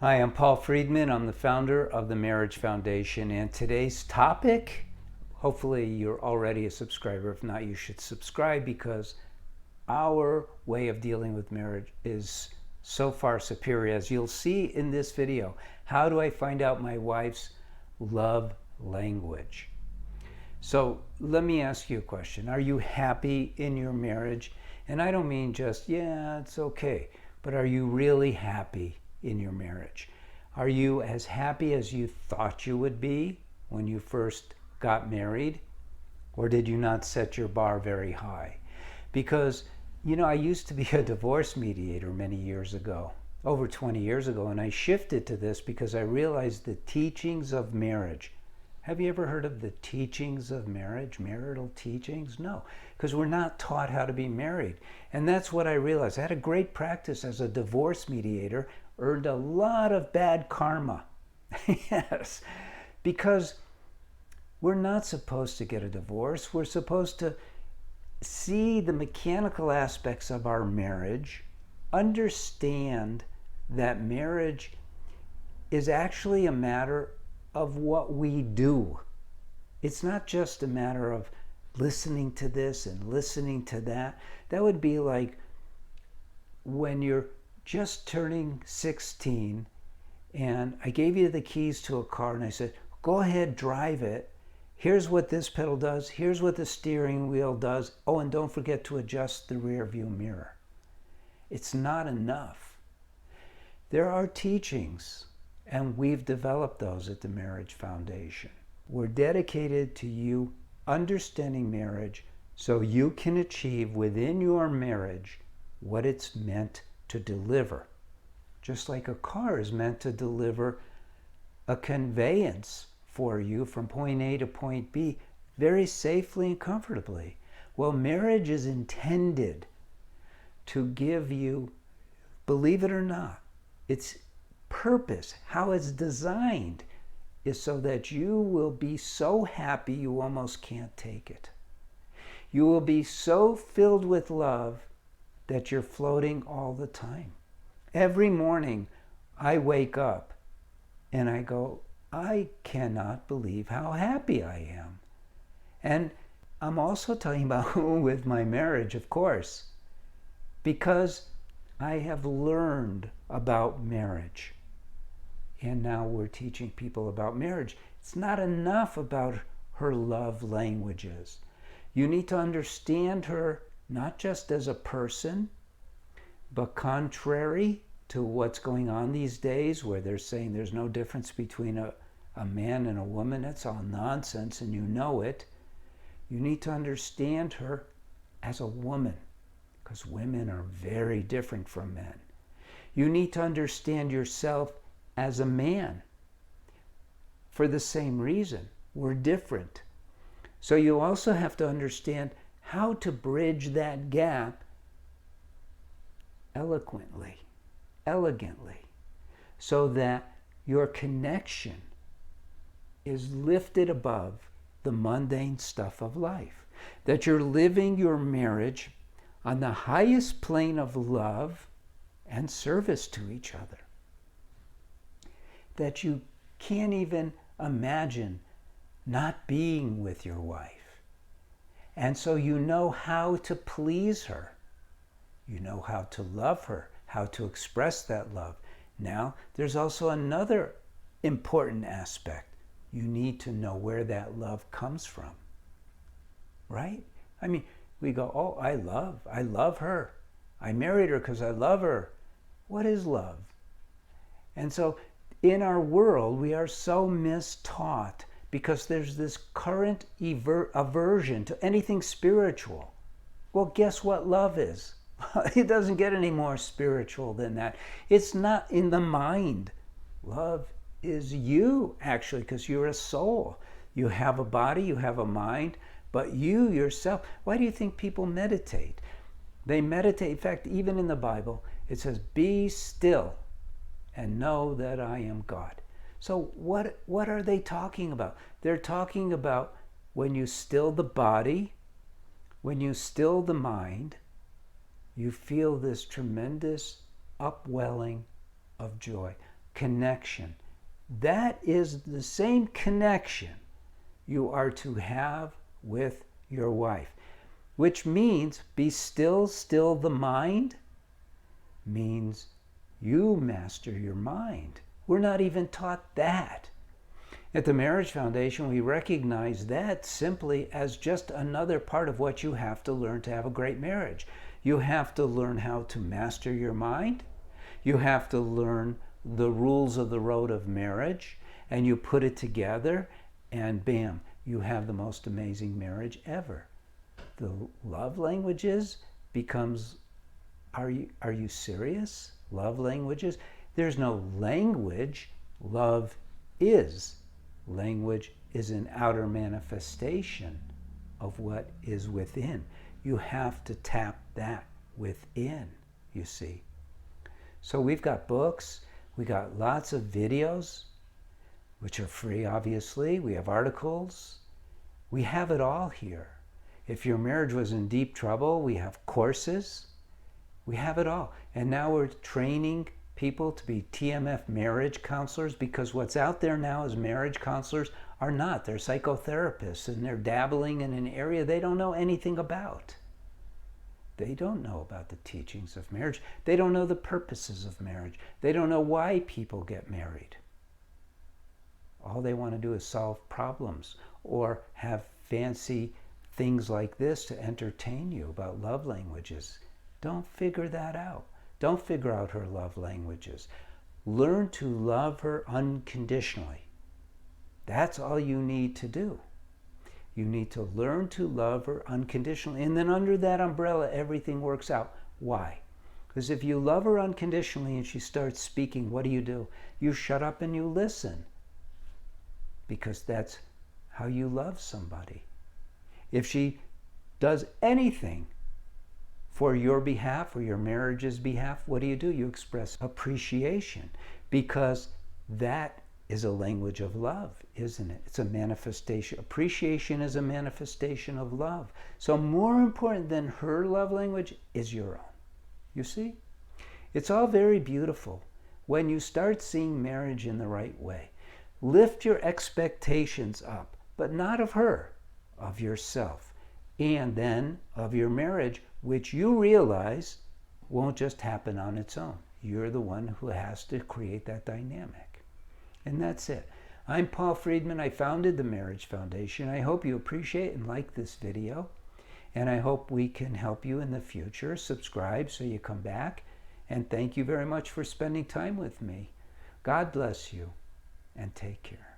Hi, I'm Paul Friedman. I'm the founder of the Marriage Foundation, and today's topic, hopefully you're already a subscriber. If not, you should subscribe because our way of dealing with marriage is so far superior. As you'll see in this video, how do I find out my wife's love language? So let me ask you a question. Are you happy in your marriage? And I don't mean just, yeah, it's okay, but are you really happy in your marriage? Are you as happy as you thought you would be when you first got married? Or did you not set your bar very high? Because, I used to be a divorce mediator many years ago, over 20 years ago, and I shifted to this because I realized the teachings of marriage. Have you ever heard of the teachings of marriage, marital teachings? No, because we're not taught how to be married. And that's what I realized. I had a great practice as a divorce mediator, earned a lot of bad karma. Yes, because we're not supposed to get a divorce. We're supposed to see the mechanical aspects of our marriage, understand that marriage is actually a matter of what we do. It's not just a matter of listening to this and listening to that. That would be like when you're just turning 16 and I gave you the keys to a car and I said, go ahead, drive it. Here's what this pedal does. Here's what the steering wheel does. Oh, and don't forget to adjust the rear view mirror. It's not enough. There are teachings, and we've developed those at the Marriage Foundation. We're dedicated to you understanding marriage so you can achieve within your marriage what it's meant to deliver. Just like a car is meant to deliver a conveyance for you from point A to point B very safely and comfortably. Well, marriage is intended to give you, believe it or not, its purpose, how it's designed, is so that you will be so happy you almost can't take it. You will be so filled with love that you're floating all the time. Every morning I wake up and I go, I cannot believe how happy I am. And I'm also talking about with my marriage, of course, because I have learned about marriage. And now we're teaching people about marriage. It's not enough about her love languages. You need to understand her not just as a person, but contrary to what's going on these days where they're saying there's no difference between a man and a woman. That's all nonsense and you know it. You need to understand her as a woman because women are very different from men. You need to understand yourself as a man for the same reason. We're different. So you also have to understand how to bridge that gap eloquently, elegantly, so that your connection is lifted above the mundane stuff of life, that you're living your marriage on the highest plane of love and service to each other, that you can't even imagine not being with your wife. And so you know how to please her. You know how to love her, how to express that love. Now, there's also another important aspect. You need to know where that love comes from, right? I mean, we go, oh, I love her. I married her because I love her. What is love? And so in our world, we are so mistaught because there's this current aversion to anything spiritual. Well, guess what love is? It doesn't get any more spiritual than that. It's not in the mind. Love is you, actually, because you're a soul. You have a body, you have a mind, but you yourself, why do you think people meditate? They meditate, in fact, even in the Bible, it says, be still and know that I am God. So what are they talking about? They're talking about when you still the body, when you still the mind, you feel this tremendous upwelling of joy. connection. That is the same connection you are to have with your wife, which means be still, still the mind means you master your mind. We're not even taught that. At the Marriage Foundation, we recognize that simply as just another part of what you have to learn to have a great marriage. You have to learn how to master your mind. You have to learn the rules of the road of marriage, and you put it together, and bam, you have the most amazing marriage ever. The love languages becomes, are you serious? Love languages? There's no language. Love is. Language is an outer manifestation of what is within. You have to tap that within, you see. So we've got books, we got lots of videos, which are free, obviously. We have articles. We have it all here. If your marriage was in deep trouble, we have courses. We have it all. And now we're training people to be TMF marriage counselors, because what's out there now is marriage counselors are not. They're psychotherapists, and they're dabbling in an area they don't know anything about. They don't know about the teachings of marriage. They don't know the purposes of marriage. They don't know why people get married. All they want to do is solve problems or have fancy things like this to entertain you about love languages. Don't figure that out. Don't figure out her love languages. Learn to love her unconditionally. That's all you need to do. You need to learn to love her unconditionally. And then under that umbrella, everything works out. Why? Because if you love her unconditionally and she starts speaking, what do? You shut up and you listen. Because that's how you love somebody. If she does anything for your behalf or your marriage's behalf, what do? You express appreciation, because that is a language of love, isn't it? It's a manifestation. Appreciation is a manifestation of love. So more important than her love language is your own. You see? It's all very beautiful when you start seeing marriage in the right way. Lift your expectations up, but not of her, of yourself, and then of your marriage, which you realize won't just happen on its own. You're the one who has to create that dynamic. And that's it. I'm Paul Friedman. I founded the Marriage Foundation. I hope you appreciate and like this video. And I hope we can help you in the future. Subscribe so you come back. And thank you very much for spending time with me. God bless you, and take care.